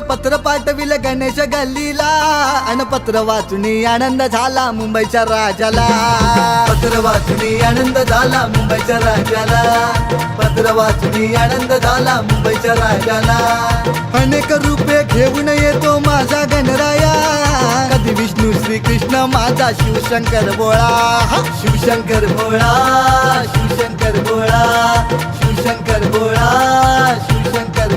पत्र पाठविले गणेश गल्लीला अन पत्र वाचूनी आनंद झाला मुंबईच्या राजाला. पत्र वाचूनी आनंद झाला मुंबईच्या राजाला. पत्र वाचूनी आनंद झाला मुंबईच्या राजाला. अनेक रूपे घेऊन येतो माझा गणराया, कधी विष्णू श्री कृष्ण माझा शिवशंकर भोळा. शिवशंकर भोळा शिवशंकर भोळा शिवशंकर भोळा शिवशंकर